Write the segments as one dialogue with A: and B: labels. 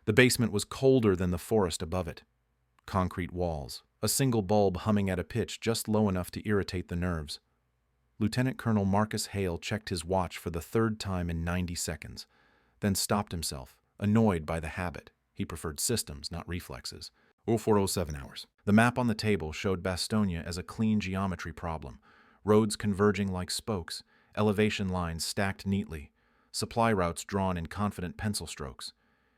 A: The basement was colder than the forest above it. Concrete walls, a single bulb humming at a pitch just low enough to irritate the nerves. Lieutenant Colonel Marcus Hale checked his watch for the third time in 90 seconds, then stopped himself, annoyed by the habit. He preferred systems, not reflexes. 0407 hours. The map on the table showed Bastogne as a clean geometry problem, roads converging like spokes, elevation lines stacked neatly, supply routes drawn in confident pencil strokes.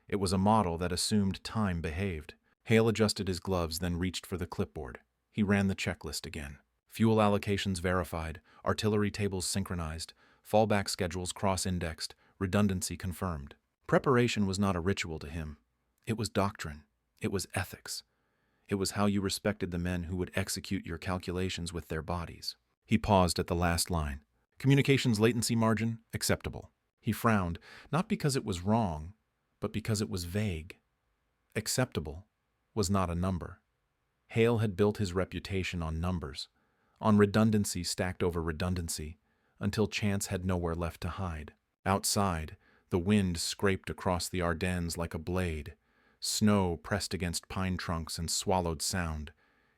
A: It was a model that assumed time behaved. Hale adjusted his gloves, then reached for the clipboard. He ran the checklist again. Fuel allocations verified, artillery tables synchronized, fallback schedules cross-indexed, redundancy confirmed. Preparation was not a ritual to him. It was doctrine. It was ethics. It was how you respected the men who would execute your calculations with their bodies. He paused at the last line. Communications latency margin, acceptable. He frowned, not because it was wrong, but because it was vague. Acceptable was not a number. Hale had built his reputation on numbers, on redundancy stacked over redundancy, until chance had nowhere left to hide. Outside, the wind scraped across the Ardennes like a blade. Snow pressed against pine trunks and swallowed sound.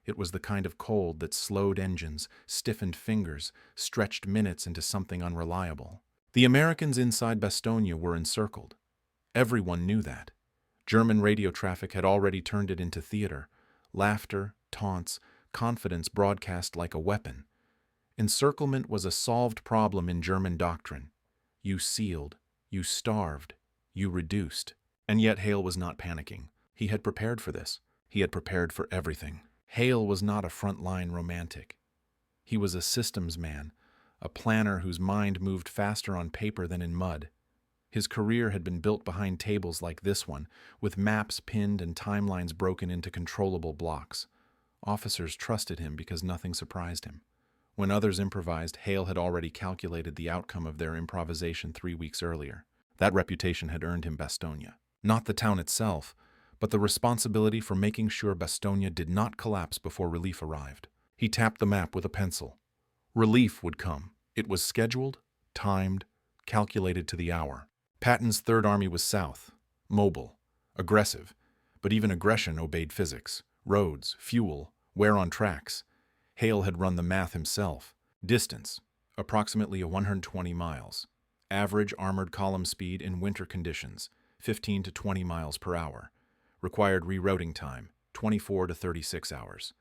A: It was the kind of cold that slowed engines, stiffened fingers, stretched minutes into something unreliable. The Americans inside Bastogne were encircled. Everyone knew that. German radio traffic had already turned it into theater. Laughter, taunts, confidence broadcast like a weapon. Encirclement was a solved problem in German doctrine. You sealed, you starved, you reduced. And yet Hale was not panicking. He had prepared for this. He had prepared for everything. Hale was not a frontline romantic. He was a systems man, a planner whose mind moved faster on paper than in mud. His career had been built behind tables like this one, with maps pinned and timelines broken into controllable blocks. Officers trusted him because nothing surprised him. When others improvised, Hale had already calculated the outcome of their improvisation 3 weeks earlier. That reputation had earned him Bastogne. Not the town itself, but the responsibility for making sure Bastogne did not collapse before relief arrived. He tapped the map with a pencil. Relief would come. It was scheduled, timed, calculated to the hour. Patton's Third Army was south, mobile, aggressive, but even aggression obeyed physics. Roads, fuel, wear on tracks. Hale had run the math himself. Distance, approximately 120 miles. Average armored column speed in winter conditions, 15 to 20 miles per hour. Required rerouting time, 24 to 36 hours.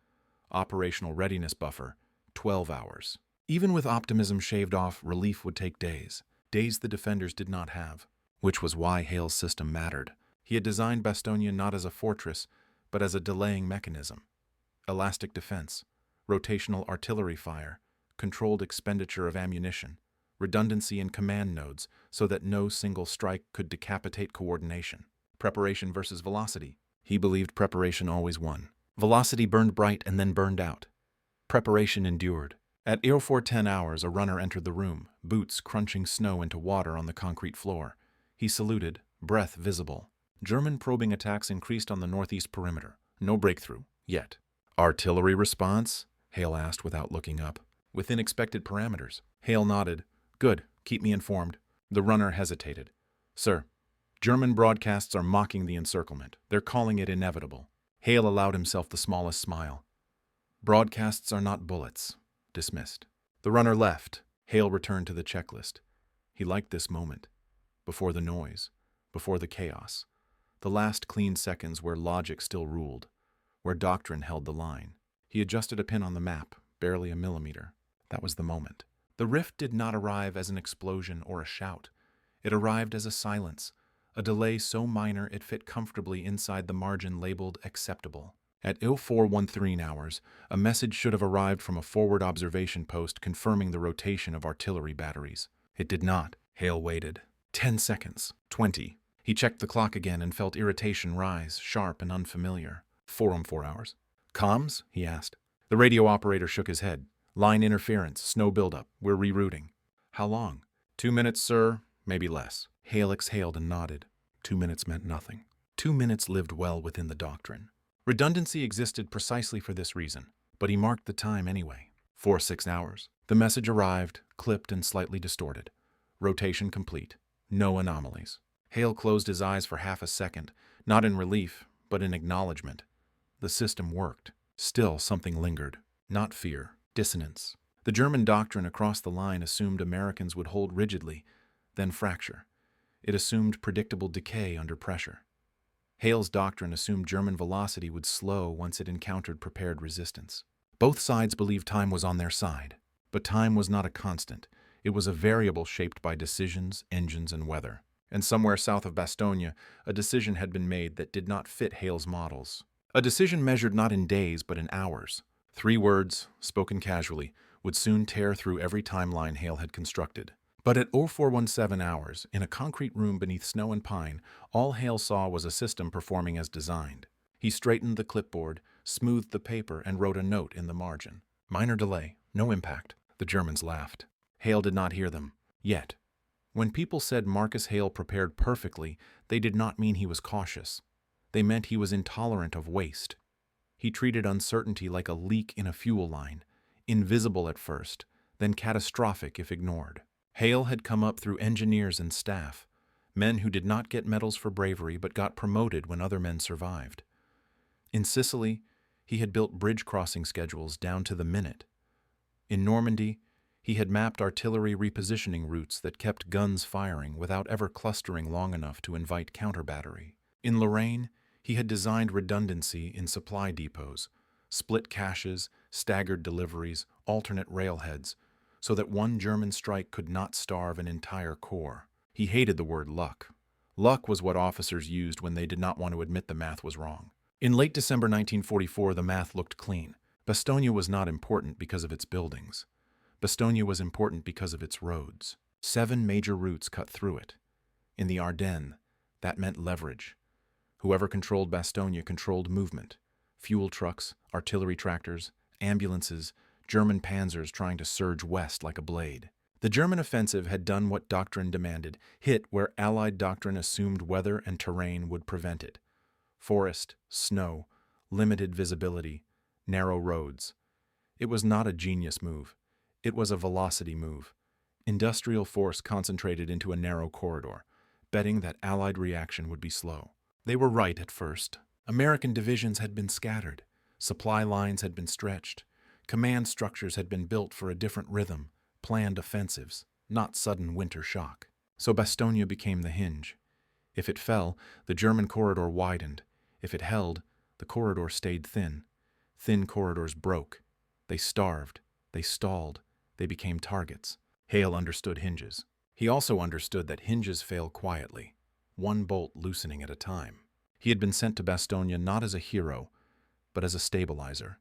A: Operational readiness buffer, 12 hours. Even with optimism shaved off, relief would take days. Days the defenders did not have. Which was why Hale's system mattered. He had designed Bastogne not as a fortress, but as a delaying mechanism. Elastic defense, rotational artillery fire, controlled expenditure of ammunition, redundancy in command nodes so that no single strike could decapitate coordination. Preparation versus velocity. He believed preparation always won. Velocity burned bright and then burned out. Preparation endured. At 0410 hours, a runner entered the room, boots crunching snow into water on the concrete floor. He saluted, breath visible. German probing attacks increased on the northeast perimeter. No breakthrough, yet. Artillery response? Hale asked without looking up. Within expected parameters. Hale nodded. Good, keep me informed. The runner hesitated. Sir, German broadcasts are mocking the encirclement. They're calling it inevitable. Hale allowed himself the smallest smile. Broadcasts are not bullets. Dismissed. The runner left. Hale returned to the checklist. He liked this moment. Before the noise. Before the chaos. The last clean seconds where logic still ruled. Where doctrine held the line. He adjusted a pin on the map, barely a millimeter. That was the moment. The rift did not arrive as an explosion or a shout. It arrived as a silence, a delay so minor it fit comfortably inside the margin labeled acceptable. At 0413 hours, a message should have arrived from a forward observation post confirming the rotation of artillery batteries. It did not. Hale waited. 10 seconds. 20. He checked the clock again and felt irritation rise, sharp and unfamiliar. 4 hours. Comms? He asked. The radio operator shook his head. Line interference, snow buildup. We're rerouting. How long? 2 minutes, sir. Maybe less. Hale exhaled and nodded. 2 minutes meant nothing. 2 minutes lived well within the doctrine. Redundancy existed precisely for this reason, but he marked the time anyway. 6 hours. The message arrived, clipped and slightly distorted. Rotation complete. No anomalies. Hale closed his eyes for half a second, Not in relief, but in acknowledgement. The system worked. Still, something lingered. Not fear, dissonance. The German doctrine across the line assumed Americans would hold rigidly, then fracture. It assumed predictable decay under pressure. Hale's doctrine assumed German velocity would slow once it encountered prepared resistance. Both sides believed time was on their side. But time was not a constant. It was a variable shaped by decisions, engines, and weather. And somewhere south of Bastogne, a decision had been made that did not fit Hale's models. A decision measured not in days, but in hours. 3 words, spoken casually, would soon tear through every timeline Hale had constructed. But at 0417 hours, in a concrete room beneath snow and pine, all Hale saw was a system performing as designed. He straightened the clipboard, smoothed the paper, and wrote a note in the margin. Minor delay, no impact. The Germans laughed. Hale did not hear them. Yet. When people said Marcus Hale prepared perfectly, they did not mean he was cautious. They meant he was intolerant of waste. He treated uncertainty like a leak in a fuel line, invisible at first, then catastrophic if ignored. Hale had come up through engineers and staff, men who did not get medals for bravery but got promoted when other men survived. In Sicily, he had built bridge crossing schedules down to the minute. In Normandy, he had mapped artillery repositioning routes that kept guns firing without ever clustering long enough to invite counter-battery. In Lorraine, he had designed redundancy in supply depots, split caches, staggered deliveries, alternate railheads, so that one German strike could not starve an entire corps. He hated the word luck. Luck was what officers used when they did not want to admit the math was wrong. In late December 1944, the math looked clean. Bastogne was not important because of its buildings. Bastogne was important because of its roads. 7 major routes cut through it. In the Ardennes, that meant leverage. Whoever controlled Bastogne controlled movement. Fuel trucks, artillery tractors, ambulances, German panzers trying to surge west like a blade. The German offensive had done what doctrine demanded, hit where Allied doctrine assumed weather and terrain would prevent it. Forest, snow, limited visibility, narrow roads. It was not a genius move. It was a velocity move. Industrial force concentrated into a narrow corridor, betting that Allied reaction would be slow. They were right at first. American divisions had been scattered. Supply lines had been stretched. Command structures had been built for a different rhythm, planned offensives, not sudden winter shock. So Bastogne became the hinge. If it fell, the German corridor widened. If it held, the corridor stayed thin. Thin corridors broke. They starved. They stalled. They became targets. Hale understood hinges. He also understood that hinges fail quietly, one bolt loosening at a time. He had been sent to Bastogne not as a hero, but as a stabilizer.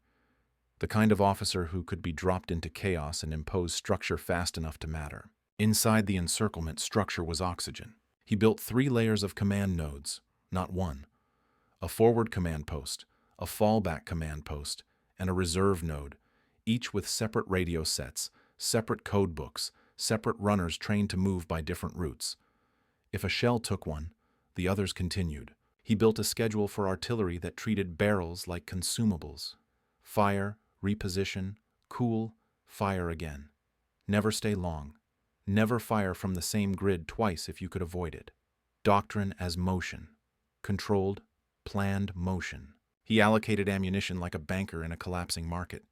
A: The kind of officer who could be dropped into chaos and impose structure fast enough to matter. Inside the encirclement, structure was oxygen. He built 3 layers of command nodes, not one. A forward command post, a fallback command post, and a reserve node, each with separate radio sets, separate code books, separate runners trained to move by different routes. If a shell took one, the others continued. He built a schedule for artillery that treated barrels like consumables. Fire, reposition, cool, fire again. Never stay long. Never fire from the same grid twice if you could avoid it. Doctrine as motion. Controlled, planned motion. He allocated ammunition like a banker in a collapsing market.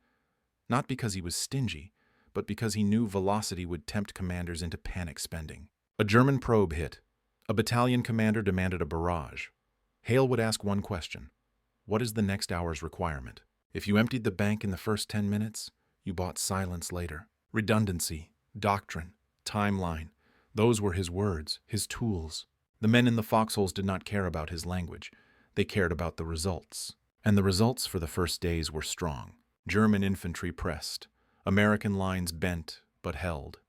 A: Not because he was stingy, but because he knew velocity would tempt commanders into panic spending. A German probe hit. A battalion commander demanded a barrage. Hale would ask one question. What is the next hour's requirement? If you emptied the bank in the first 10 minutes, you bought silence later. Redundancy, doctrine, timeline. Those were his words, his tools. The men in the foxholes did not care about his language. They cared about the results. And the results for the first days were strong. German infantry pressed. American lines bent, but held.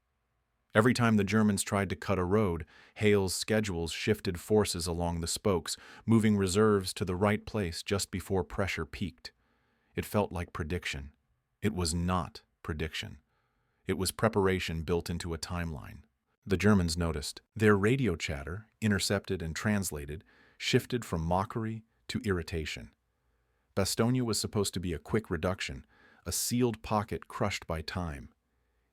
A: Every time the Germans tried to cut a road, Hale's schedules shifted forces along the spokes, moving reserves to the right place just before pressure peaked. It felt like prediction. It was not prediction. It was preparation built into a timeline. The Germans noticed. Their radio chatter, intercepted and translated, shifted from mockery to irritation. Bastogne was supposed to be a quick reduction, a sealed pocket crushed by time.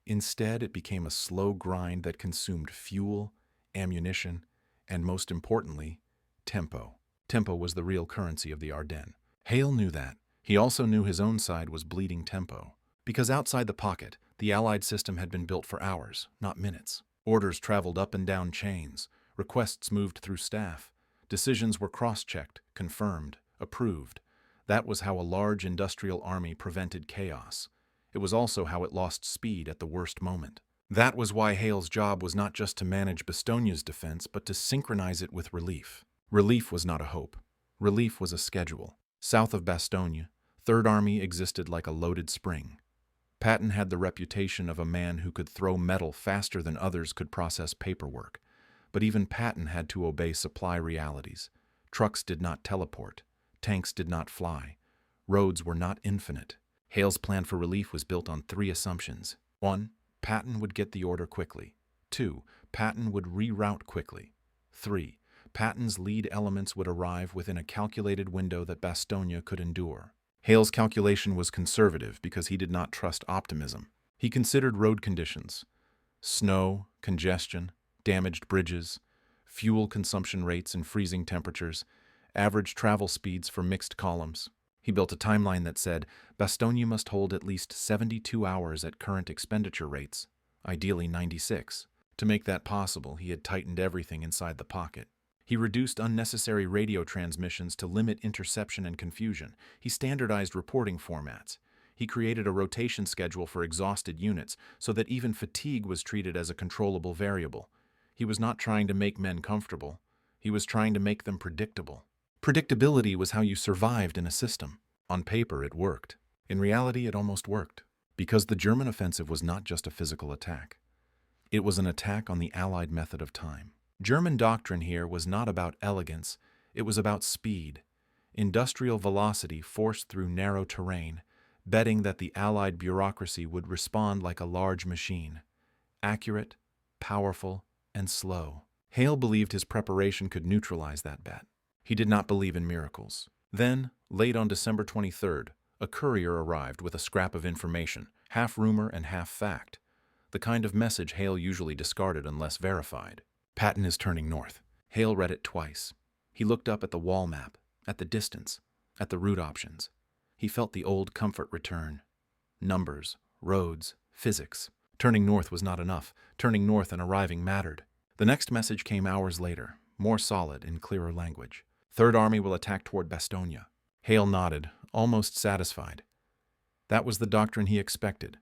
A: Instead, it became a slow grind that consumed fuel, ammunition, and most importantly, tempo. Tempo was the real currency of the Ardennes. Hale knew that. He also knew his own side was bleeding tempo. Because outside the pocket, the Allied system had been built for hours, not minutes. Orders traveled up and down chains. Requests moved through staff. Decisions were cross-checked, confirmed, approved. That was how a large industrial army prevented chaos. It was also how it lost speed at the worst moment. That was why Hale's job was not just to manage Bastogne's defense, but to synchronize it with relief. Relief was not a hope. Relief was a schedule. South of Bastogne, Third Army existed like a loaded spring. Patton had the reputation of a man who could throw metal faster than others could process paperwork. But even Patton had to obey supply realities. Trucks did not teleport. Tanks did not fly. Roads were not infinite. Hale's plan for relief was built on 3 assumptions. 1. Patton would get the order quickly. 2. Patton would reroute quickly. 3. Patton's lead elements would arrive within a calculated window that Bastogne could endure. Hale's calculation was conservative because he did not trust optimism. He considered road conditions: snow, congestion, damaged bridges, fuel consumption rates and freezing temperatures, average travel speeds for mixed columns. He built a timeline that said Bastogne must hold at least 72 hours at current expenditure rates, ideally 96. To make that possible, he had tightened everything inside the pocket. He reduced unnecessary radio transmissions to limit interception and confusion. He standardized reporting formats. He created a rotation schedule for exhausted units so that even fatigue was treated as a controllable variable. He was not trying to make men comfortable. He was trying to make them predictable. Predictability was how you survived in a system. On paper, it worked. In reality, it almost worked. Because the German offensive was not just a physical attack. It was an attack on the Allied method of time. German doctrine here was not about elegance, it was about speed. Industrial velocity forced through narrow terrain, betting that the Allied bureaucracy would respond like a large machine. Accurate, powerful, and slow. Hale believed his preparation could neutralize that bet. He did not believe in miracles. Then, late on December 23rd, a courier arrived with a scrap of information, half rumor and half fact. The kind of message Hale usually discarded unless verified. Patton is turning north. Hale read it twice. He looked up at the wall map, at the distance, at the route options. He felt the old comfort return. Numbers, roads, physics. Turning north was not enough. Turning north and arriving mattered. The next message came hours later, more solid in clearer language. Third Army will attack toward Bastogne. Hale nodded, almost satisfied. That was the doctrine he expected.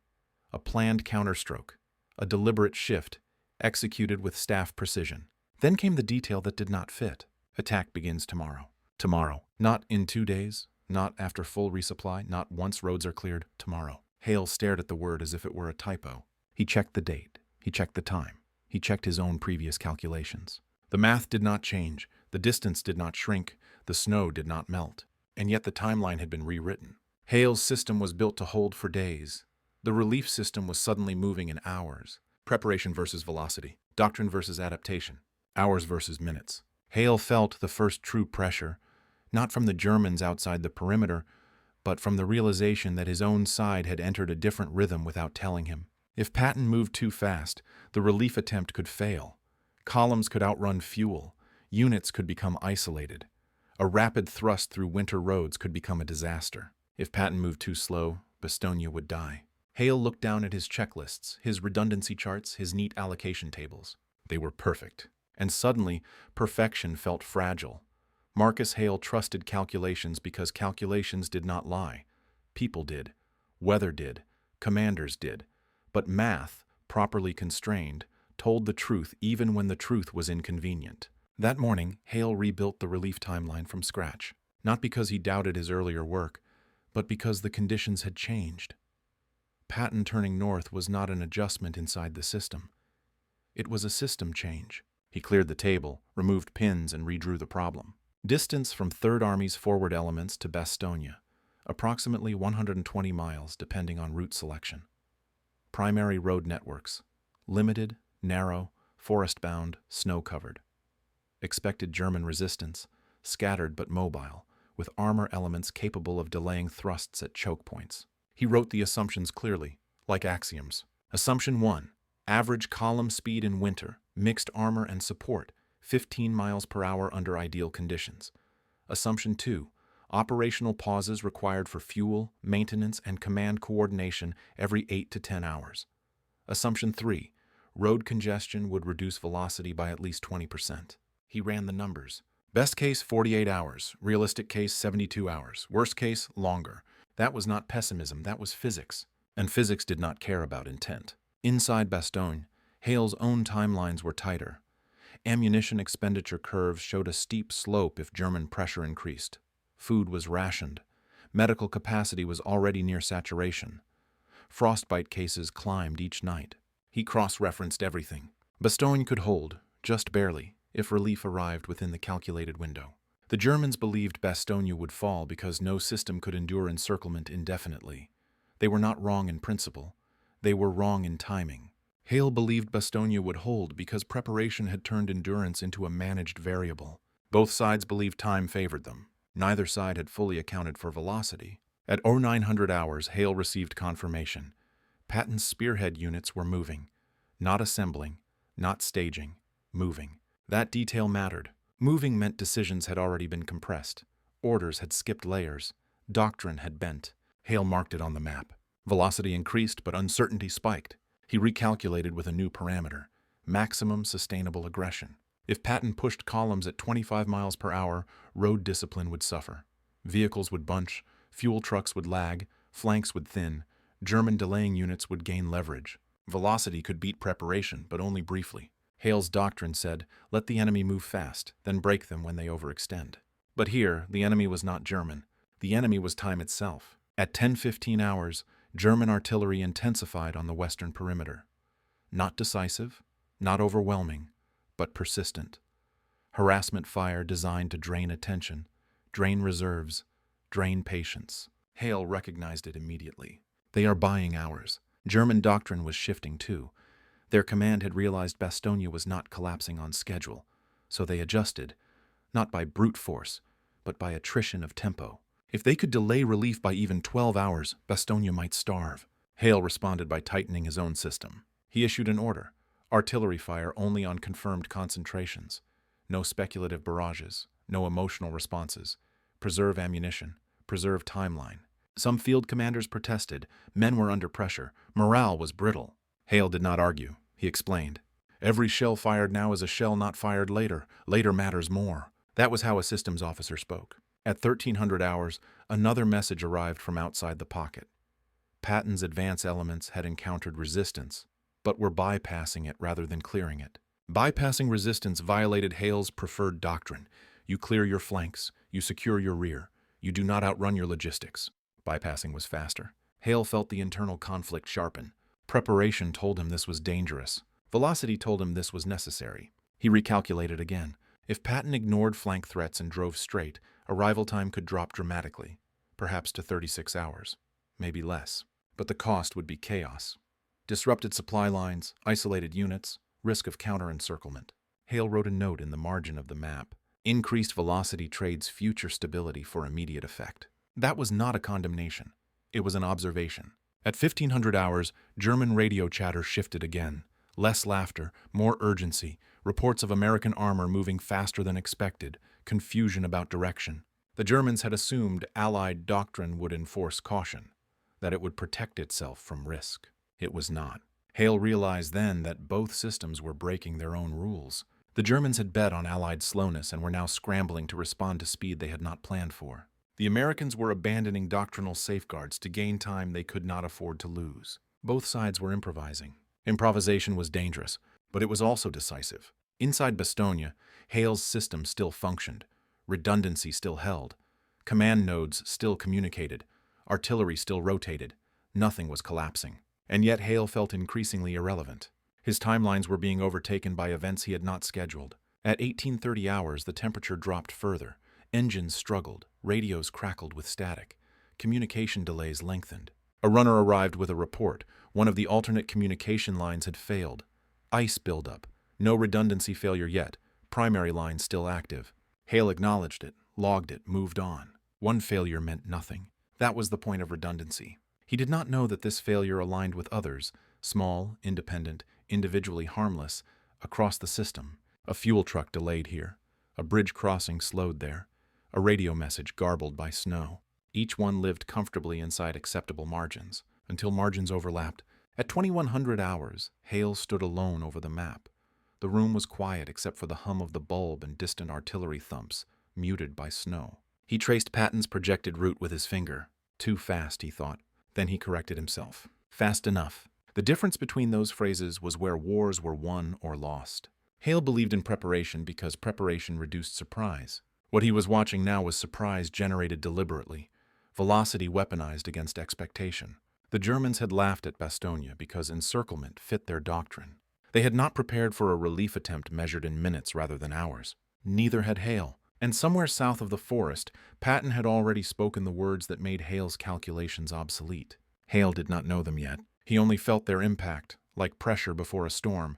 A: A planned counterstroke, a deliberate shift, executed with staff precision. Then came the detail that did not fit. Attack begins tomorrow. Tomorrow. Not in 2 days, not after full resupply, not once roads are cleared. Tomorrow. Hale stared at the word as if it were a typo. He checked the date. He checked the time. He checked his own previous calculations. The math did not change. The distance did not shrink. The snow did not melt. And yet the timeline had been rewritten. Hale's system was built to hold for days. The relief system was suddenly moving in hours. Preparation versus velocity. Doctrine versus adaptation. Hours versus minutes. Hale felt the first true pressure, not from the Germans outside the perimeter, but from the realization that his own side had entered a different rhythm without telling him. If Patton moved too fast, the relief attempt could fail. Columns could outrun fuel. Units could become isolated. A rapid thrust through winter roads could become a disaster. If Patton moved too slow, Bastogne would die. Hale looked down at his checklists, his redundancy charts, his neat allocation tables. They were perfect. And suddenly, perfection felt fragile. Marcus Hale trusted calculations because calculations did not lie. People did. Weather did. Commanders did. But math, properly constrained, told the truth even when the truth was inconvenient. That morning, Hale rebuilt the relief timeline from scratch. Not because he doubted his earlier work, but because the conditions had changed. Patton turning north was not an adjustment inside the system. It was a system change. He cleared the table, removed pins, and redrew the problem. Distance from Third Army's forward elements to Bastogne, approximately 120 miles depending on route selection. Primary road networks, limited, narrow, forest-bound, snow-covered. Expected German resistance, scattered but mobile, with armor elements capable of delaying thrusts at choke points. He wrote the assumptions clearly, like axioms. Assumption 1. Average column speed in winter, mixed armor and support, 15 miles per hour under ideal conditions. Assumption 2. Operational pauses required for fuel, maintenance, and command coordination every 8 to 10 hours. Assumption 3. Road congestion would reduce velocity by at least 20%. He ran the numbers. Best case, 48 hours. Realistic case, 72 hours. Worst case, longer. That was not pessimism, that was physics. And physics did not care about intent. Inside Bastogne, Hale's own timelines were tighter. Ammunition expenditure curves showed a steep slope if German pressure increased. Food was rationed. Medical capacity was already near saturation. Frostbite cases climbed each night. He cross-referenced everything. Bastogne could hold, just barely, if relief arrived within the calculated window. The Germans believed Bastogne would fall because no system could endure encirclement indefinitely. They were not wrong in principle. They were wrong in timing. Hale believed Bastogne would hold because preparation had turned endurance into a managed variable. Both sides believed time favored them. Neither side had fully accounted for velocity. At 0900 hours, Hale received confirmation. Patton's spearhead units were moving. Not assembling, not staging, moving. That detail mattered. Moving meant decisions had already been compressed. Orders had skipped layers. Doctrine had bent. Hale marked it on the map. Velocity increased, but uncertainty spiked. He recalculated with a new parameter: maximum sustainable aggression. If Patton pushed columns at 25 miles per hour, road discipline would suffer. Vehicles would bunch, fuel trucks would lag, flanks would thin, German delaying units would gain leverage. Velocity could beat preparation, but only briefly. Hale's doctrine said, let the enemy move fast, then break them when they overextend. But here, the enemy was not German. The enemy was time itself. At 10:15 hours, German artillery intensified on the western perimeter. Not decisive, not overwhelming, but persistent. Harassment fire designed to drain attention, drain reserves, drain patience. Hale recognized it immediately. They are buying hours. German doctrine was shifting too. Their command had realized Bastogne was not collapsing on schedule, so they adjusted, not by brute force, but by attrition of tempo. If they could delay relief by even 12 hours, Bastogne might starve. Hale responded by tightening his own system. He issued an order: artillery fire only on confirmed concentrations. No speculative barrages, no emotional responses. Preserve ammunition, preserve timeline. Some field commanders protested. Men were under pressure. Morale was brittle. Hale did not argue. He explained. Every shell fired now is a shell not fired later. Later matters more. That was how a systems officer spoke. At 1300 hours, another message arrived from outside the pocket. Patton's advance elements had encountered resistance, but were bypassing it rather than clearing it. Bypassing resistance violated Hale's preferred doctrine. You clear your flanks, you secure your rear, you do not outrun your logistics. Bypassing was faster. Hale felt the internal conflict sharpen. Preparation told him this was dangerous. Velocity told him this was necessary. He recalculated again. If Patton ignored flank threats and drove straight, arrival time could drop dramatically, perhaps to 36 hours, maybe less. But the cost would be chaos. Disrupted supply lines, isolated units, risk of counter-encirclement. Hale wrote a note in the margin of the map. Increased velocity trades future stability for immediate effect. That was not a condemnation. It was an observation. At 1500 hours, German radio chatter shifted again. Less laughter, more urgency, reports of American armor moving faster than expected, confusion about direction. The Germans had assumed Allied doctrine would enforce caution, that it would protect itself from risk. It was not. Hale realized then that both systems were breaking their own rules. The Germans had bet on Allied slowness and were now scrambling to respond to speed they had not planned for. The Americans were abandoning doctrinal safeguards to gain time they could not afford to lose. Both sides were improvising. Improvisation was dangerous, but it was also decisive. Inside Bastogne, Hale's system still functioned. Redundancy still held. Command nodes still communicated. Artillery still rotated. Nothing was collapsing. And yet Hale felt increasingly irrelevant. His timelines were being overtaken by events he had not scheduled. At 1830 hours, the temperature dropped further. Engines struggled. Radios crackled with static. Communication delays lengthened. A runner arrived with a report. One of the alternate communication lines had failed. Ice buildup. No redundancy failure yet. Primary line still active. Hale acknowledged it, logged it, moved on. One failure meant nothing. That was the point of redundancy. He did not know that this failure aligned with others, small, independent, individually harmless, across the system. A fuel truck delayed here. A bridge crossing slowed there. A radio message garbled by snow. Each one lived comfortably inside acceptable margins, until margins overlapped. At 2100 hours, Hale stood alone over the map. The room was quiet except for the hum of the bulb and distant artillery thumps, muted by snow. He traced Patton's projected route with his finger. Too fast, he thought. Then he corrected himself. Fast enough. The difference between those phrases was where wars were won or lost. Hale believed in preparation because preparation reduced surprise. What he was watching now was surprise generated deliberately, velocity weaponized against expectation. The Germans had laughed at Bastogne because encirclement fit their doctrine. They had not prepared for a relief attempt measured in minutes rather than hours. Neither had Hale. And somewhere south of the forest, Patton had already spoken the words that made Hale's calculations obsolete. Hale did not know them yet. He only felt their impact, like pressure before a storm.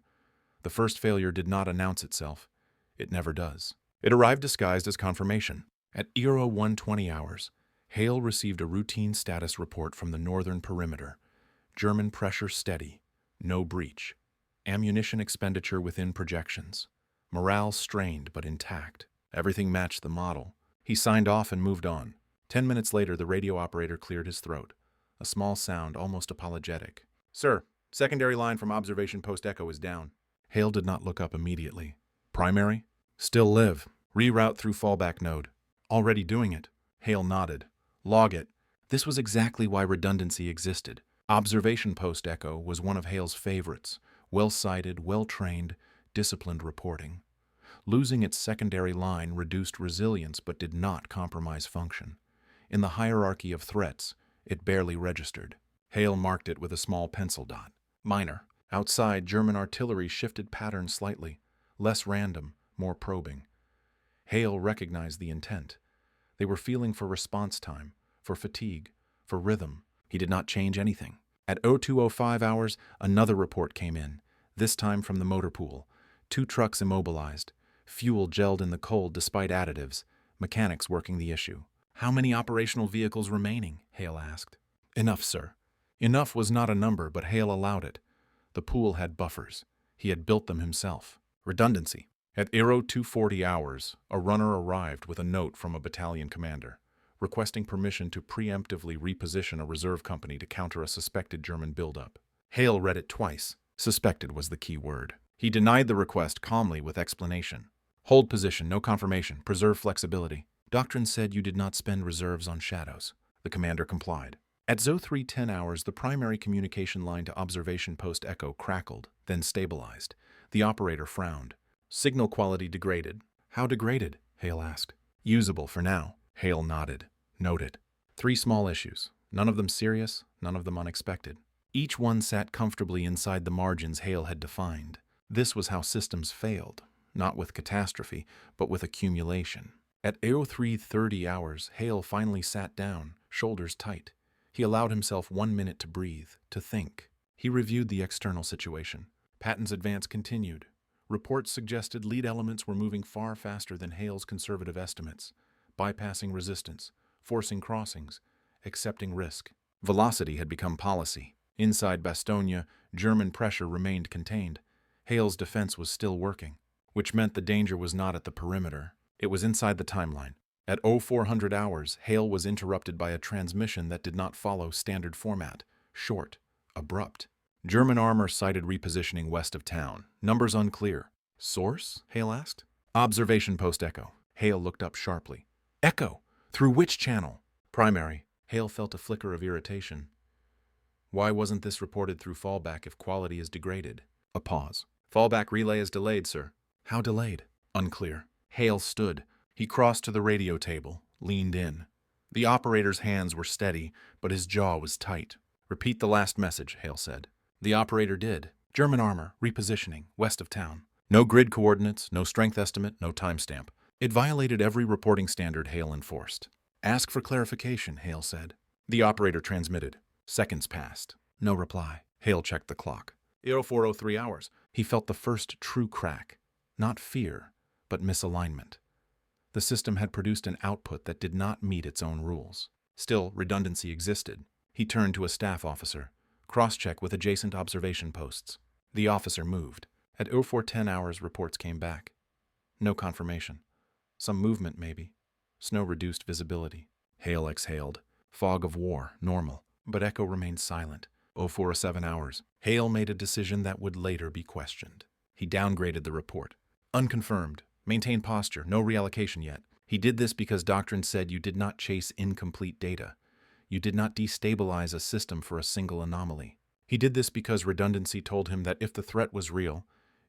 A: The first failure did not announce itself. It never does. It arrived disguised as confirmation. At 1:20 hours, Hale received a routine status report from the northern perimeter. German pressure steady. No breach. Ammunition expenditure within projections. Morale strained but intact. Everything matched the model. He signed off and moved on. 10 minutes later, the radio operator cleared his throat. A small sound, almost apologetic. "Sir, secondary line from observation post Echo is down." Hale did not look up immediately. "Primary?" "Still live. Reroute through fallback node." "Already doing it." Hale nodded. "Log it." This was exactly why redundancy existed. Observation post Echo was one of Hale's favorites. Well-sighted, well-trained, disciplined reporting. Losing its secondary line reduced resilience but did not compromise function. In the hierarchy of threats, it barely registered. Hale marked it with a small pencil dot. Minor. Outside, German artillery shifted pattern slightly, less random, more probing. Hale recognized the intent. They were feeling for response time, for fatigue, for rhythm. He did not change anything. At 02:05 hours, another report came in, this time from the motor pool. 2 trucks immobilized. Fuel gelled in the cold despite additives. Mechanics working the issue. "How many operational vehicles remaining?" Hale asked. "Enough, sir." Enough was not a number, but Hale allowed it. The pool had buffers. He had built them himself. Redundancy. At 02:40 hours, a runner arrived with a note from a battalion commander, requesting permission to preemptively reposition a reserve company to counter a suspected German buildup. Hale read it twice. Suspected was the key word. He denied the request calmly with explanation. "Hold position, no confirmation, preserve flexibility. Doctrine said you did not spend reserves on shadows." The commander complied. At 03:10 hours, the primary communication line to observation post Echo crackled, then stabilized. The operator frowned. "Signal quality degraded." "How degraded?" Hale asked. "Usable for now." Hale nodded. Noted. 3 small issues. None of them serious, none of them unexpected. Each one sat comfortably inside the margins Hale had defined. This was how systems failed, not with catastrophe, but with accumulation. At 03:30 hours, Hale finally sat down, shoulders tight. He allowed himself 1 minute to breathe, to think. He reviewed the external situation. Patton's advance continued. Reports suggested lead elements were moving far faster than Hale's conservative estimates, bypassing resistance, forcing crossings, accepting risk. Velocity had become policy. Inside Bastogne, German pressure remained contained. Hale's defense was still working, which meant the danger was not at the perimeter. It was inside the timeline. At 0400 hours, Hale was interrupted by a transmission that did not follow standard format. Short, abrupt. German armor cited repositioning west of town. Numbers unclear. "Source?" Hale asked. "Observation post Echo." Hale looked up sharply. "Echo? Through which channel?" "Primary." Hale felt a flicker of irritation. "Why wasn't this reported through fallback if quality is degraded?" A pause. "Fallback relay is delayed, sir." "How delayed?" "Unclear." Hale stood. He crossed to the radio table, leaned in. The operator's hands were steady, but his jaw was tight. "Repeat the last message," Hale said. The operator did. "German armor, repositioning, west of town." No grid coordinates, no strength estimate, no timestamp. It violated every reporting standard Hale enforced. "Ask for clarification," Hale said. The operator transmitted. Seconds passed. No reply. Hale checked the clock. 04:03 hours. He felt the first true crack. Not fear, but misalignment. The system had produced an output that did not meet its own rules. Still, redundancy existed. He turned to a staff officer. "Cross-check with adjacent observation posts." The officer moved. At 04:10 hours, reports came back. No confirmation. Some movement, maybe. Snow reduced visibility. Hale exhaled. Fog of war, normal. But Echo remained silent. 047 hours. Hale made a decision that would later be questioned. He downgraded the report. Unconfirmed. Maintain posture. No reallocation yet. He did this because doctrine said you did not chase incomplete data. You did not destabilize a system for a single anomaly. He did this because redundancy told him that if the threat was real,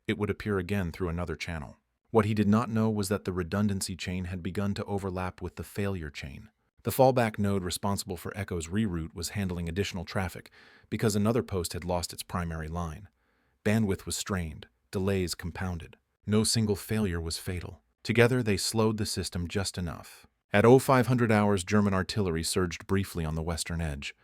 A: it would appear again through another channel. What he did not know was that the redundancy chain had begun to overlap with the failure chain. The fallback node responsible for Echo's reroute was handling additional traffic because another post had lost its primary line. Bandwidth was strained, delays compounded. No single failure was fatal. Together, they slowed the system just enough. At 0500 hours, German artillery surged briefly on the western edge.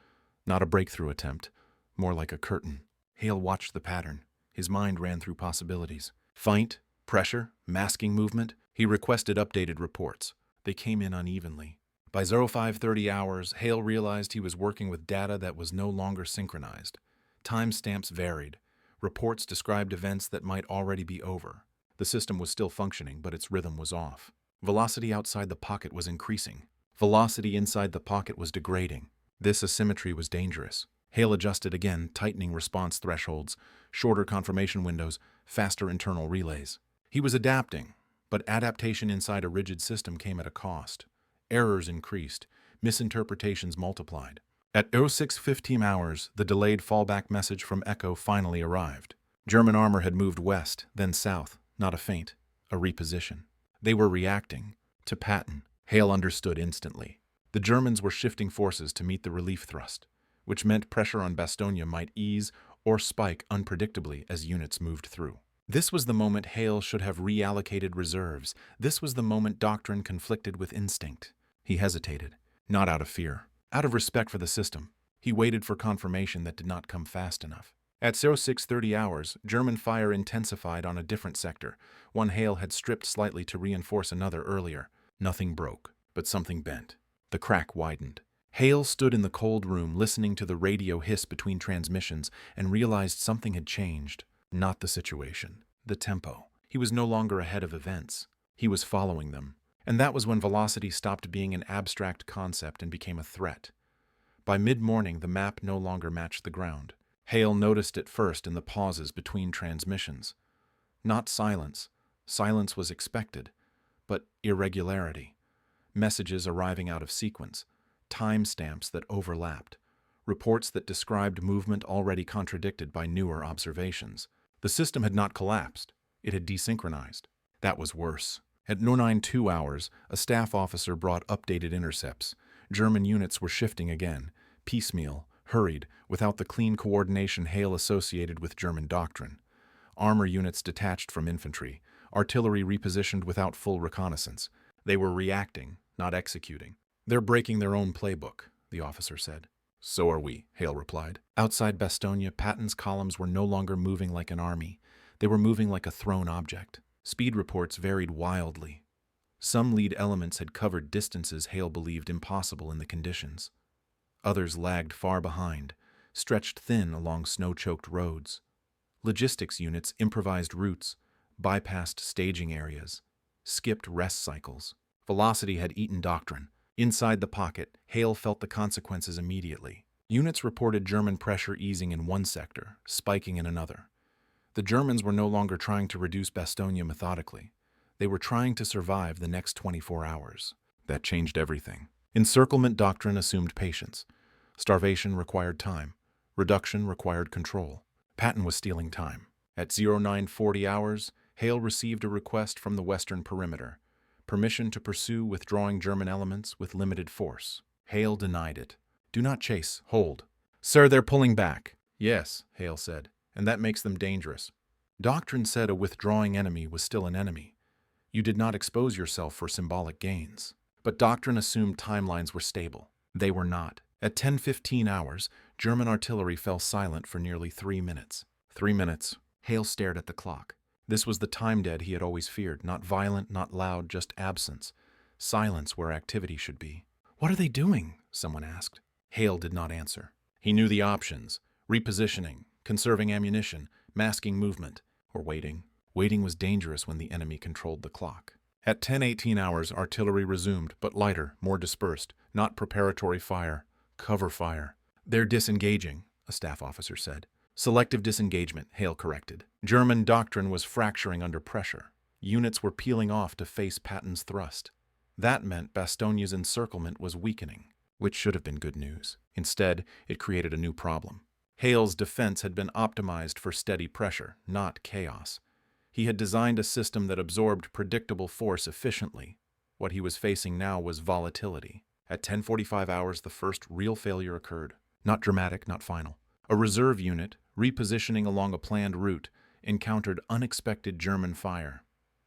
A: Not a breakthrough attempt, more like a curtain. Hale watched the pattern. His mind ran through possibilities. Feint, pressure, masking movement. He requested updated reports. They came in unevenly. By 0530 hours, Hale realized he was working with data that was no longer synchronized. Timestamps varied. Reports described events that might already be over. The system was still functioning, but its rhythm was off. Velocity outside the pocket was increasing. Velocity inside the pocket was degrading. This asymmetry was dangerous. Hale adjusted again, tightening response thresholds, shorter confirmation windows, faster internal relays. He was adapting, but adaptation inside a rigid system came at a cost. Errors increased, misinterpretations multiplied. At 0615 hours, the delayed fallback message from Echo finally arrived. German armor had moved west, then south, not a feint, a reposition. They were reacting to Patton. Hale understood instantly. The Germans were shifting forces to meet the relief thrust, which meant pressure on Bastogne might ease or spike unpredictably as units moved through. This was the moment Hale should have reallocated reserves. This was the moment doctrine conflicted with instinct. He hesitated, not out of fear, out of respect for the system. He waited for confirmation that did not come fast enough. At 0630 hours, German fire intensified on a different sector. One Hale had stripped slightly to reinforce another earlier. Nothing broke, but something bent. The crack widened. Hale stood in the cold room listening to the radio hiss between transmissions and realized something had changed. Not the situation, the tempo. He was no longer ahead of events. He was following them. And that was when velocity stopped being an abstract concept and became a threat. By mid-morning, the map no longer matched the ground. Hale noticed it first in the pauses between transmissions. Not silence. Silence was expected, but irregularity. Messages arriving out of sequence. Timestamps that overlapped. Reports that described movement already contradicted by newer observations. The system had not collapsed. It had desynchronized. That was worse. At 0902 hours, a staff officer brought updated intercepts. German units were shifting again, piecemeal, hurried, without the clean coordination Hale associated with German doctrine. Armor units detached from infantry, artillery repositioned without full reconnaissance. They were reacting, not executing. "They're breaking their own playbook," the officer said. "So are we," Hale replied. Outside Bastogne, Patton's columns were no longer moving like an army. They were moving like a thrown object. Speed reports varied wildly. Some lead elements had covered distances Hale believed impossible in the conditions. Others lagged far behind, stretched thin along snow-choked roads. Logistics units improvised routes, bypassed staging areas, skipped rest cycles. Velocity had eaten doctrine. Inside the pocket, Hale felt the consequences immediately. Units reported German pressure easing in one sector, spiking in another. The Germans were no longer trying to reduce Bastogne methodically. They were trying to survive the next 24 hours. That changed everything. Encirclement doctrine assumed patience. Starvation required time. Reduction required control. Patton was stealing time. At 0940 hours, Hale received a request from the western perimeter. Permission to pursue withdrawing German elements with limited force. Hale denied it. "Do not chase. Hold." "Sir, they're pulling back." "Yes," Hale said, "and that makes them dangerous." Doctrine said a withdrawing enemy was still an enemy. You did not expose yourself for symbolic gains. But doctrine assumed timelines were stable. They were not. At 10:15 hours, German artillery fell silent for nearly 3 minutes. 3 minutes. Hale stared at the clock. This was the time dead he had always feared, not violent, not loud, just absence. Silence where activity should be. "What are they doing?" someone asked. Hale did not answer. He knew the options: repositioning, conserving ammunition, masking movement, or waiting. Waiting was dangerous when the enemy controlled the clock. At 10:18 hours, artillery resumed, but lighter, more dispersed, not preparatory fire, cover fire. "They're disengaging," a staff officer said. "Selective disengagement," Hale corrected. German doctrine was fracturing under pressure. Units were peeling off to face Patton's thrust. That meant Bastogne's encirclement was weakening, which should have been good news. Instead, it created a new problem. Hale's defense had been optimized for steady pressure, not chaos. He had designed a system that absorbed predictable force efficiently. What he was facing now was volatility. At 10:45 hours, the first real failure occurred. Not dramatic, not final. A reserve unit, repositioning along a planned route, encountered unexpected German fire.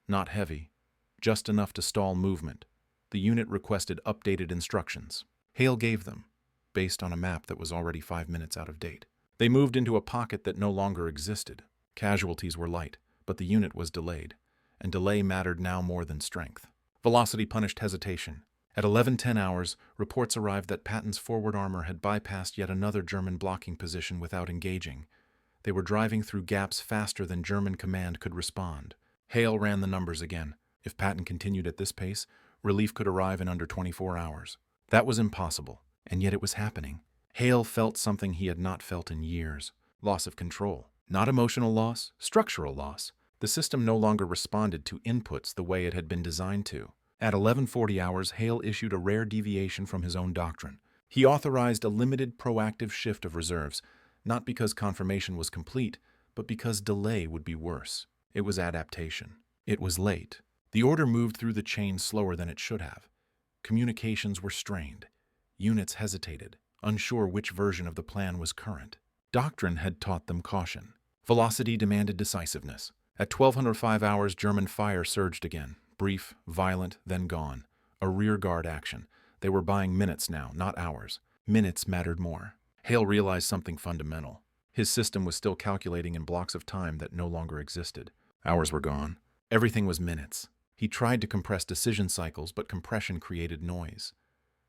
A: Not heavy, just enough to stall movement. The unit requested updated instructions. Hale gave them, based on a map that was already 5 minutes out of date. They moved into a pocket that no longer existed. Casualties were light, but the unit was delayed, and delay mattered now more than strength. Velocity punished hesitation. At 11:10 hours, reports arrived that Patton's forward armor had bypassed yet another German blocking position without engaging. They were driving through gaps faster than German command could respond. Hale ran the numbers again. If Patton continued at this pace, relief could arrive in under 24 hours. That was impossible, and yet it was happening. Hale felt something he had not felt in years. Loss of control. Not emotional loss, structural loss. The system no longer responded to inputs the way it had been designed to. At 11:40 hours, Hale issued a rare deviation from his own doctrine. He authorized a limited proactive shift of reserves, not because confirmation was complete, but because delay would be worse. It was adaptation. It was late. The order moved through the chain slower than it should have. Communications were strained. Units hesitated, unsure which version of the plan was current. Doctrine had taught them caution. Velocity demanded decisiveness. At 12:05 hours, German fire surged again. Brief, violent, then gone. A rearguard action. They were buying minutes now, not hours. Minutes mattered more. Hale realized something fundamental. His system was still calculating in blocks of time that no longer existed. Hours were gone. Everything was minutes. He tried to compress decision cycles, but compression created noise.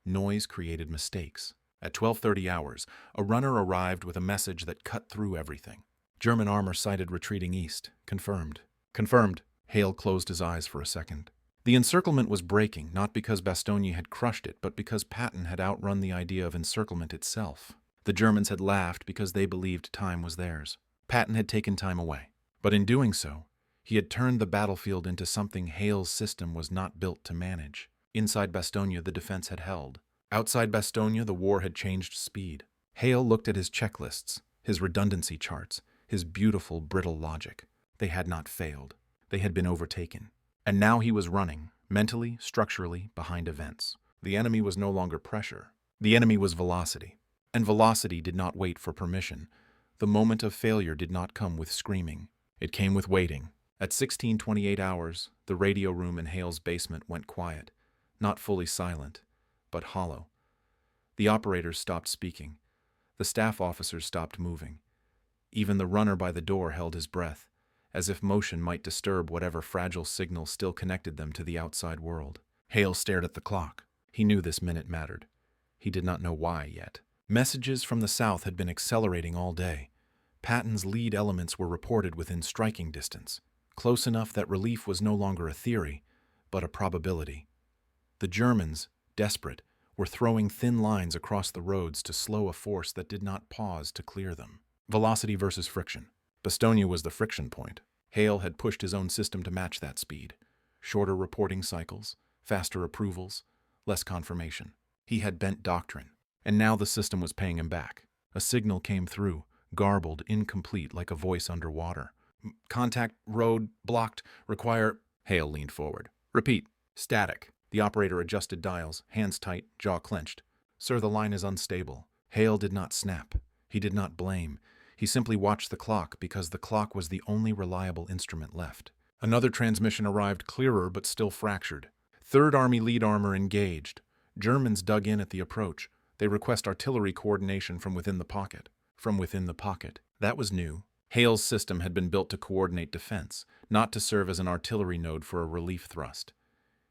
A: Noise created mistakes. At 12:30 hours, a runner arrived with a message that cut through everything. German armor sighted retreating east. Confirmed. Confirmed. Hale closed his eyes for a second. The encirclement was breaking, not because Bastogne had crushed it, but because Patton had outrun the idea of encirclement itself. The Germans had laughed because they believed time was theirs. Patton had taken time away. But in doing so, he had turned the battlefield into something Hale's system was not built to manage. Inside Bastogne, the defense had held. Outside Bastogne, the war had changed speed. Hale looked at his checklists, his redundancy charts, his beautiful, brittle logic. They had not failed. They had been overtaken. And now he was running, mentally, structurally, behind events. The enemy was no longer pressure. The enemy was velocity. And velocity did not wait for permission. The moment of failure did not come with screaming. It came with waiting. At 16:28 hours, the radio room in Hale's basement went quiet. Not fully silent, but hollow. The operators stopped speaking. The staff officers stopped moving. Even the runner by the door held his breath, as if motion might disturb whatever fragile signal still connected them to the outside world. Hale stared at the clock. He knew this minute mattered. He did not know why yet. Messages from the south had been accelerating all day. Patton's lead elements were reported within striking distance, close enough that relief was no longer a theory, but a probability. The Germans, desperate, were throwing thin lines across the roads to slow a force that did not pause to clear them. Velocity versus friction. Bastogne was the friction point. Hale had pushed his own system to match that speed. Shorter reporting cycles, faster approvals, less confirmation. He had bent doctrine, and now the system was paying him back. A signal came through, garbled, incomplete, like a voice underwater. Contact, road, blocked, require... Hale leaned forward. Repeat. Static. The operator adjusted dials, hands tight, jaw clenched. Sir, the line is unstable. Hale did not snap. He did not blame. He simply watched the clock because the clock was the only reliable instrument left. Another transmission arrived, clearer but still fractured. Third Army lead armor engaged. Germans dug in at the approach. They request artillery coordination from within the pocket. From within the pocket. That was new. Hale's system had been built to coordinate defense, not to serve as an artillery node for a relief thrust.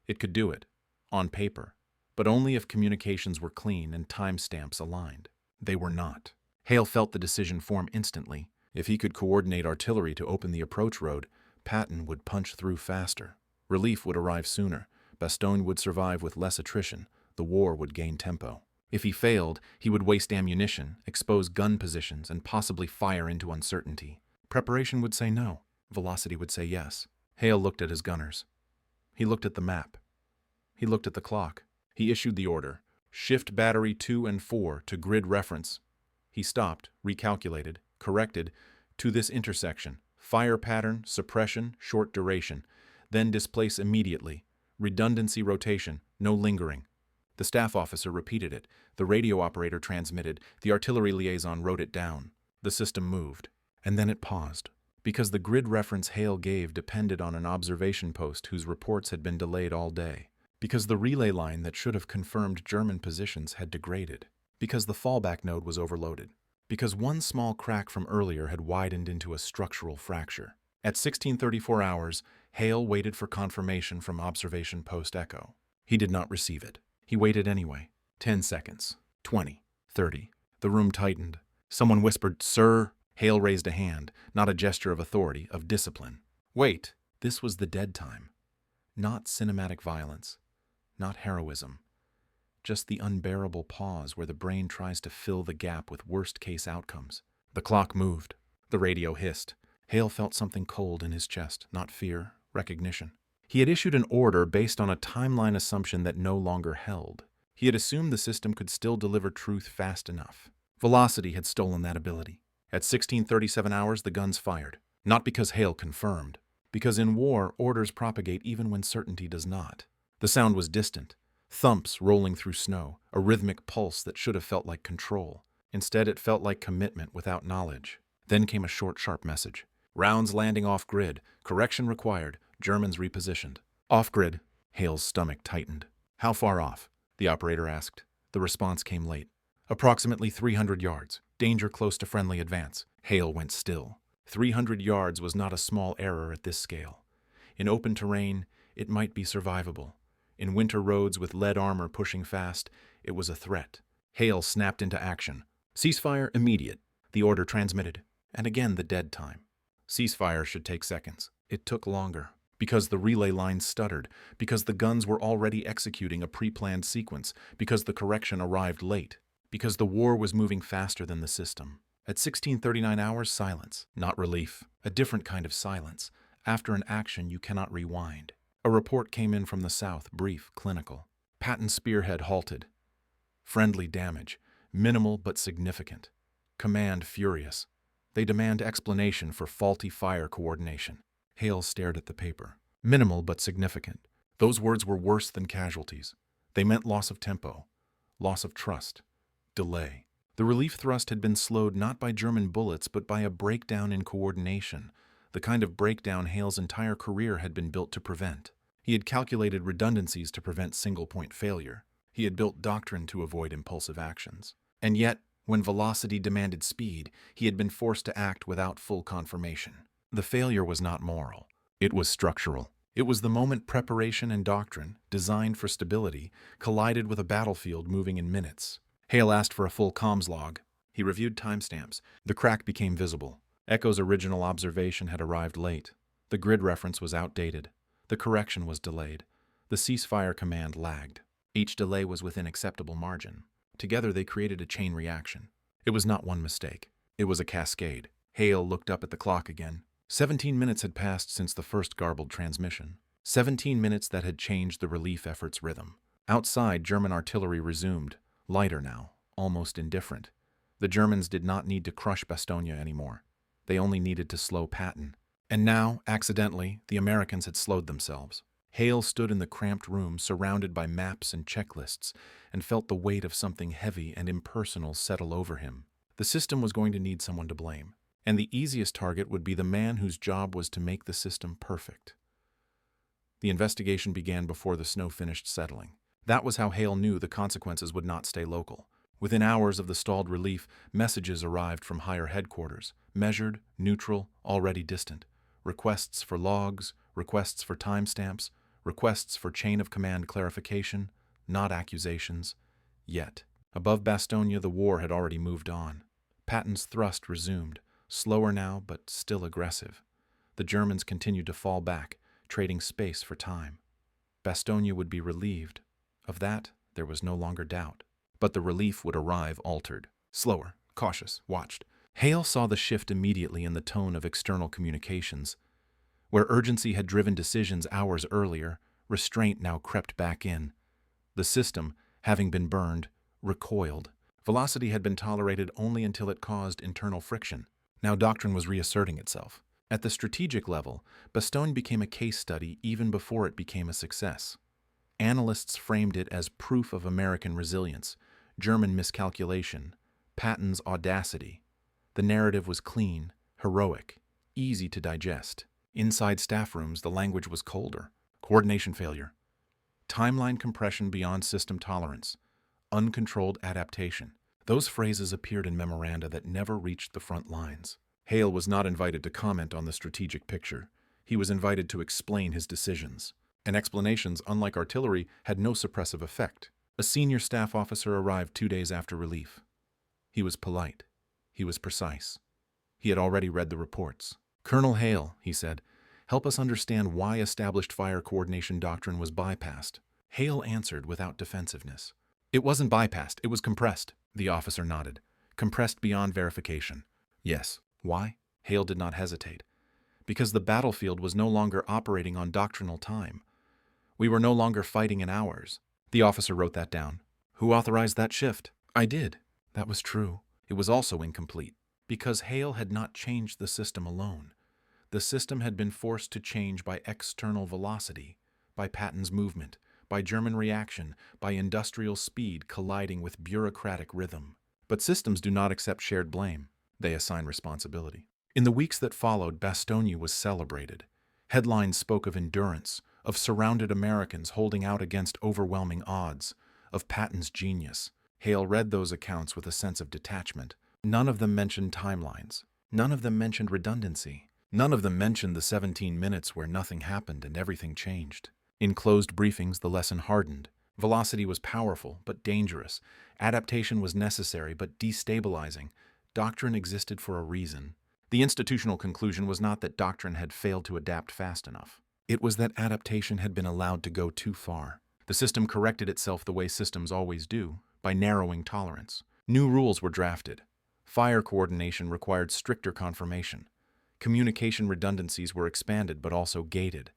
A: It could do it, on paper, but only if communications were clean and timestamps aligned. They were not. Hale felt the decision form instantly. If he could coordinate artillery to open the approach road, Patton would punch through faster. Relief would arrive sooner. Bastogne would survive with less attrition. The war would gain tempo. If he failed, he would waste ammunition, expose gun positions, and possibly fire into uncertainty. Preparation would say no. Velocity would say yes. Hale looked at his gunners. He looked at the map. He looked at the clock. He issued the order. Shift battery 2 and 4 to grid reference. He stopped, recalculated, corrected, to this intersection. Fire pattern, suppression, short duration. Then displace immediately. Redundancy rotation, no lingering. The staff officer repeated it. The radio operator transmitted. The artillery liaison wrote it down. The system moved. And then it paused. Because the grid reference Hale gave depended on an observation post whose reports had been delayed all day. Because the relay line that should have confirmed German positions had degraded. Because the fallback node was overloaded. Because one small crack from earlier had widened into a structural fracture. At 1634 hours, Hale waited for confirmation from observation post Echo. He did not receive it. He waited anyway. 10 seconds. 20. 30. The room tightened. Someone whispered, "Sir." Hale raised a hand, not a gesture of authority, of discipline. Wait. This was the dead time. Not cinematic violence. Not heroism. Just the unbearable pause where the brain tries to fill the gap with worst-case outcomes. The clock moved. The radio hissed. Hale felt something cold in his chest, not fear, recognition. He had issued an order based on a timeline assumption that no longer held. He had assumed the system could still deliver truth fast enough. Velocity had stolen that ability. At 1637 hours, the guns fired. Not because Hale confirmed. Because in war, orders propagate even when certainty does not. The sound was distant. Thumps rolling through snow, a rhythmic pulse that should have felt like control. Instead, it felt like commitment without knowledge. Then came a short, sharp message. Rounds landing off-grid. Correction required. Germans repositioned. Off-grid. Hale's stomach tightened. How far off? The operator asked. The response came late. Approximately 300 yards. Danger close to friendly advance. Hale went still. 300 yards was not a small error at this scale. In open terrain, it might be survivable. In winter roads with lead armor pushing fast, it was a threat. Hale snapped into action. Ceasefire immediate. The order transmitted. And again the dead time. Ceasefire should take seconds. It took longer. Because the relay line stuttered. Because the guns were already executing a pre-planned sequence. Because the correction arrived late. Because the war was moving faster than the system. At 1639 hours, silence. Not relief. A different kind of silence. After an action you cannot rewind. A report came in from the south, brief, clinical. Patton's spearhead halted. Friendly damage. Minimal but significant. Command furious. They demand explanation for faulty fire coordination. Hale stared at the paper. Minimal but significant. Those words were worse than casualties. They meant loss of tempo. Loss of trust. Delay. The relief thrust had been slowed not by German bullets, but by a breakdown in coordination, the kind of breakdown Hale's entire career had been built to prevent. He had calculated redundancies to prevent single-point failure. He had built doctrine to avoid impulsive actions. And yet, when velocity demanded speed, he had been forced to act without full confirmation. The failure was not moral. It was structural. It was the moment preparation and doctrine, designed for stability, collided with a battlefield moving in minutes. Hale asked for a full comms log. He reviewed timestamps. The crack became visible. Echo's original observation had arrived late. The grid reference was outdated. The correction was delayed. The ceasefire command lagged. Each delay was within acceptable margin. Together they created a chain reaction. It was not one mistake. It was a cascade. Hale looked up at the clock again. 17 minutes had passed since the first garbled transmission. 17 minutes that had changed the relief effort's rhythm. Outside, German artillery resumed. Lighter now, almost indifferent. The Germans did not need to crush Bastogne anymore. They only needed to slow Patton. And now, accidentally, the Americans had slowed themselves. Hale stood in the cramped room surrounded by maps and checklists and felt the weight of something heavy and impersonal settle over him. The system was going to need someone to blame, and the easiest target would be the man whose job was to make the system perfect. The investigation began before the snow finished settling. That was how Hale knew the consequences would not stay local. Within hours of the stalled relief, messages arrived from higher headquarters, measured, neutral, already distant. Requests for logs, requests for timestamps, requests for chain-of-command clarification, not accusations. Yet, above Bastogne, the war had already moved on. Patton's thrust resumed, slower now but still aggressive. The Germans continued to fall back, trading space for time. Bastogne would be relieved. Of that, there was no longer doubt. But the relief would arrive altered. Slower, cautious, watched. Hale saw the shift immediately in the tone of external communications. Where urgency had driven decisions hours earlier, restraint now crept back in. The system, having been burned, recoiled. Velocity had been tolerated only until it caused internal friction. Now doctrine was reasserting itself. At the strategic level, Bastogne became a case study even before it became a success. Analysts framed it as proof of American resilience, German miscalculation, Patton's audacity. The narrative was clean, heroic, easy to digest. Inside staff rooms, the language was colder. Coordination failure. Timeline compression beyond system tolerance. Uncontrolled adaptation. Those phrases appeared in memoranda that never reached the front lines. Hale was not invited to comment on the strategic picture. He was invited to explain his decisions. And explanations, unlike artillery, had no suppressive effect. A senior staff officer arrived 2 days after relief. He was polite. He was precise. He had already read the reports. "Colonel Hale," he said, "help us understand why established fire coordination doctrine was bypassed." Hale answered without defensiveness. "It wasn't bypassed, it was compressed." The officer nodded. "Compressed beyond verification." "Yes." "Why?" Hale did not hesitate. "Because the battlefield was no longer operating on doctrinal time. We were no longer fighting in hours." The officer wrote that down. "Who authorized that shift?" "I did." That was true. It was also incomplete. Because Hale had not changed the system alone. The system had been forced to change by external velocity, by Patton's movement, by German reaction, by industrial speed colliding with bureaucratic rhythm. But systems do not accept shared blame. They assign responsibility. In the weeks that followed, Bastogne was celebrated. Headlines spoke of endurance, of surrounded Americans holding out against overwhelming odds, of Patton's genius. Hale read those accounts with a sense of detachment. None of them mentioned timelines. None of them mentioned redundancy. None of them mentioned the 17 minutes where nothing happened and everything changed. In closed briefings, the lesson hardened. Velocity was powerful, but dangerous. Adaptation was necessary, but destabilizing. Doctrine existed for a reason. The institutional conclusion was not that doctrine had failed to adapt fast enough. It was that adaptation had been allowed to go too far. The system corrected itself the way systems always do, by narrowing tolerance. New rules were drafted. Fire coordination required stricter confirmation. Communication redundancies were expanded but also gated.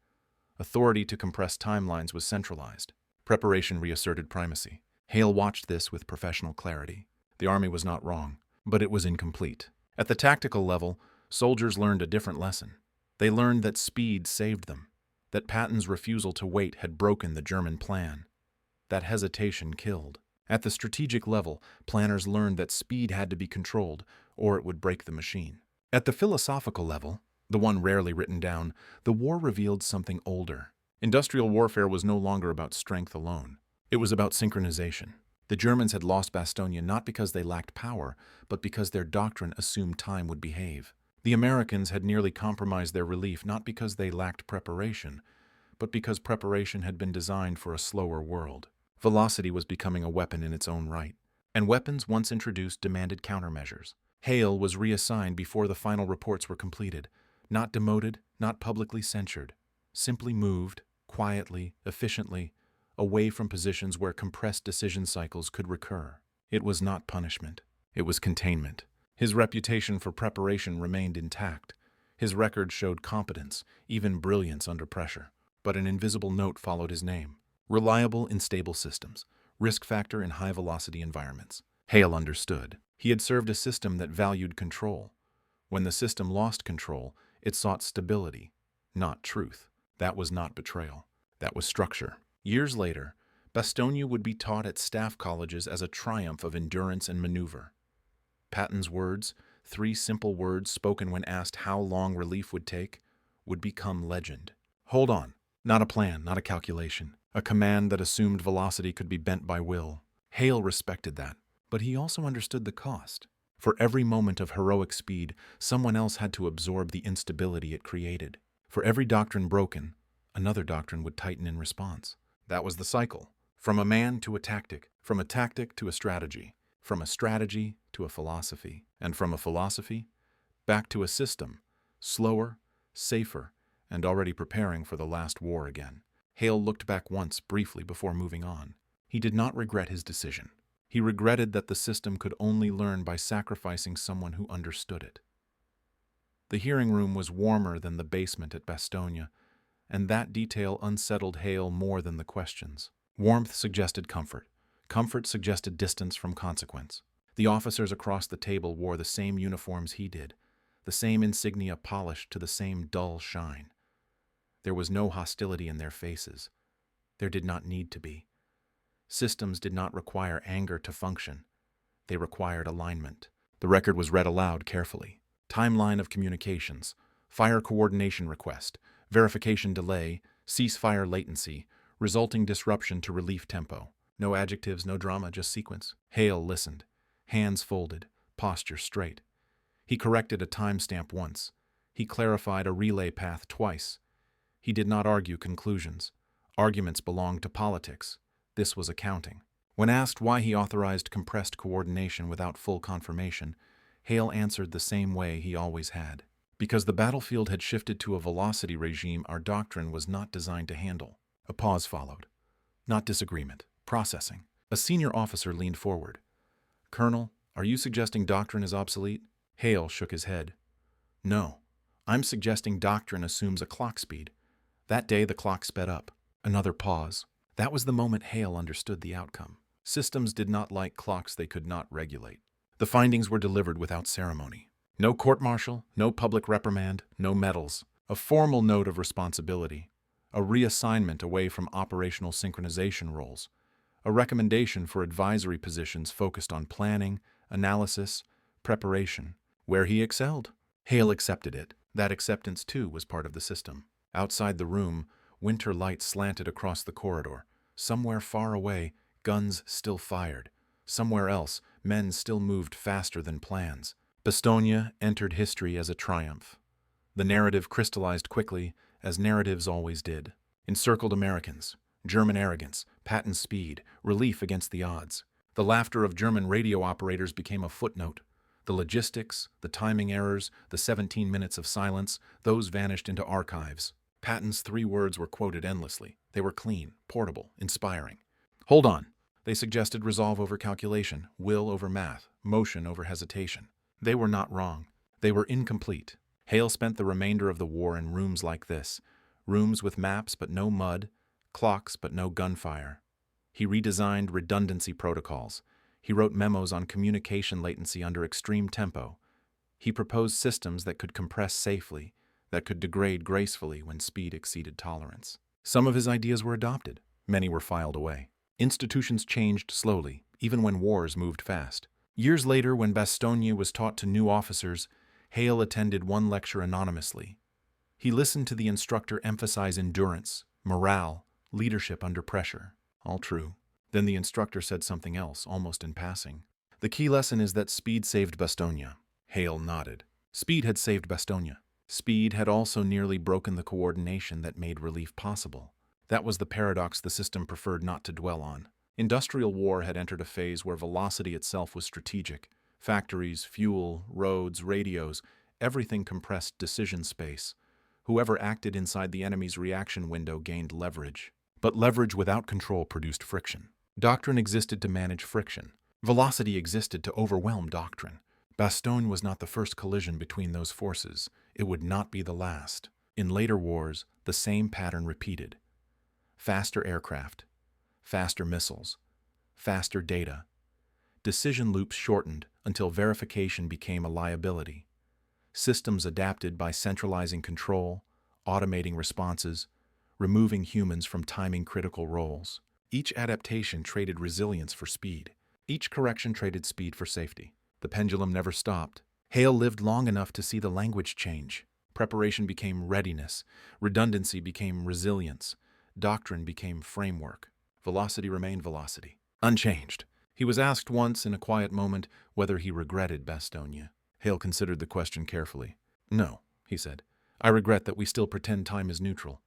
A: Authority to compress timelines was centralized. Preparation reasserted primacy. Hale watched this with professional clarity. The Army was not wrong, but it was incomplete. At the tactical level, soldiers learned a different lesson. They learned that speed saved them, that Patton's refusal to wait had broken the German plan, that hesitation killed. At the strategic level, planners learned that speed had to be controlled, or it would break the machine. At the philosophical level, the one rarely written down, the war revealed something older. Industrial warfare was no longer about strength alone. It was about synchronization. The Germans had lost Bastogne not because they lacked power, but because their doctrine assumed time would behave. The Americans had nearly compromised their relief not because they lacked preparation, but because preparation had been designed for a slower world. Velocity was becoming a weapon in its own right, and weapons once introduced demanded countermeasures. Hale was reassigned before the final reports were completed, not demoted, not publicly censured, simply moved, quietly, efficiently, away from positions where compressed decision cycles could recur. It was not punishment. It was containment. His reputation for preparation remained intact. His record showed competence, even brilliance under pressure. But an invisible note followed his name. Reliable in stable systems. Risk factor in high-velocity environments. Hale understood. He had served a system that valued control. When the system lost control, it sought stability, not truth. That was not betrayal. That was structure. Years later, Bastogne would be taught at staff colleges as a triumph of endurance and maneuver. Patton's words, 3 simple words spoken when asked how long relief would take, would become legend. Hold on. Not a plan, not a calculation. A command that assumed velocity could be bent by will. Hale respected that, but he also understood the cost. For every moment of heroic speed, someone else had to absorb the instability it created. For every doctrine broken, another doctrine would tighten in response. That was the cycle. From a man to a tactic, from a tactic to a strategy, from a strategy to a philosophy, and from a philosophy back to a system, slower, safer, and already preparing for the last war again. Hale looked back once briefly before moving on. He did not regret his decision. He regretted that the system could only learn by sacrificing someone who understood it. The hearing room was warmer than the basement at Bastogne, and that detail unsettled Hale more than the questions. Warmth suggested comfort. Comfort suggested distance from consequence. The officers across the table wore the same uniforms he did, the same insignia polished to the same dull shine. There was no hostility in their faces. There did not need to be. Systems did not require anger to function. They required alignment. The record was read aloud carefully. Timeline of communications, fire coordination request, verification delay, ceasefire latency, resulting disruption to relief tempo. No adjectives, no drama, just sequence. Hale listened, hands folded, posture straight. He corrected a timestamp once. He clarified a relay path twice. He did not argue conclusions. Arguments belonged to politics. This was accounting. When asked why he authorized compressed coordination without full confirmation, Hale answered the same way he always had. Because the battlefield had shifted to a velocity regime our doctrine was not designed to handle. A pause followed. Not disagreement. Processing. A senior officer leaned forward. "Colonel, are you suggesting doctrine is obsolete?" Hale shook his head. "No. I'm suggesting doctrine assumes a clock speed. That day the clock sped up." Another pause. That was the moment Hale understood the outcome. Systems did not like clocks they could not regulate. The findings were delivered without ceremony. No court-martial, no public reprimand, no medals. A formal note of responsibility. A reassignment away from operational synchronization roles. A recommendation for advisory positions focused on planning, analysis, preparation. Where he excelled. Hale accepted it. That acceptance, too, was part of the system. Outside the room, winter light slanted across the corridor. Somewhere far away, guns still fired. Somewhere else, men still moved faster than plans. Bastogne entered history as a triumph. The narrative crystallized quickly, as narratives always did. Encircled Americans, German arrogance, Patton speed, relief against the odds. The laughter of German radio operators became a footnote. The logistics, the timing errors, the 17 minutes of silence, those vanished into archives. Patton's 3 words were quoted endlessly. They were clean, portable, inspiring. "Hold on," they suggested. Resolve over calculation, will over math, motion over hesitation. They were not wrong. They were incomplete. Hale spent the remainder of the war in rooms like this, rooms with maps but no mud, clocks but no gunfire. He redesigned redundancy protocols. He wrote memos on communication latency under extreme tempo. He proposed systems that could compress safely, that could degrade gracefully when speed exceeded tolerance. Some of his ideas were adopted. Many were filed away. Institutions changed slowly, even when wars moved fast. Years later, when Bastogne was taught to new officers, Hale attended one lecture anonymously. He listened to the instructor emphasize endurance, morale, leadership under pressure. All true. Then the instructor said something else, almost in passing. "The key lesson is that speed saved Bastogne." Hale nodded. Speed had saved Bastogne. Speed had also nearly broken the coordination that made relief possible. That was the paradox the system preferred not to dwell on. Industrial war had entered a phase where velocity itself was strategic. Factories, fuel, roads, radios, everything compressed decision space. Whoever acted inside the enemy's reaction window gained leverage. But leverage without control produced friction. Doctrine existed to manage friction. Velocity existed to overwhelm doctrine. Bastogne was not the first collision between those forces. It would not be the last. In later wars, the same pattern repeated. Faster aircraft, faster missiles, faster data. Decision loops shortened until verification became a liability. Systems adapted by centralizing control, automating responses, removing humans from timing critical roles. Each adaptation traded resilience for speed. Each correction traded speed for safety. The pendulum never stopped. Hale lived long enough to see the language change. Preparation became readiness. Redundancy became resilience. Doctrine became framework. Velocity remained velocity. Unchanged. He was asked once in a quiet moment whether he regretted Bastogne. Hale considered the question carefully. "No," he said. "I regret that we still pretend time is neutral."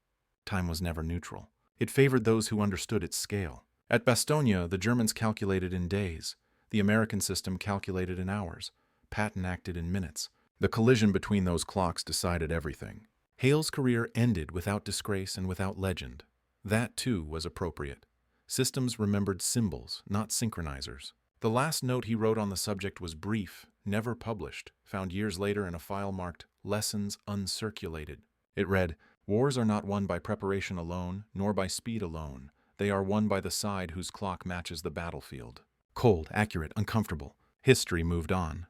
A: Time was never neutral. It favored those who understood its scale. At Bastogne, the Germans calculated in days. The American system calculated in hours. Patton acted in minutes. The collision between those clocks decided everything. Hale's career ended without disgrace and without legend. That, too, was appropriate. Systems remembered symbols, not synchronizers. The last note he wrote on the subject was brief, never published, found years later in a file marked Lessons Uncirculated. It read, "Wars are not won by preparation alone, nor by speed alone. They are won by the side whose clock matches the battlefield." Cold, accurate, uncomfortable. History moved on.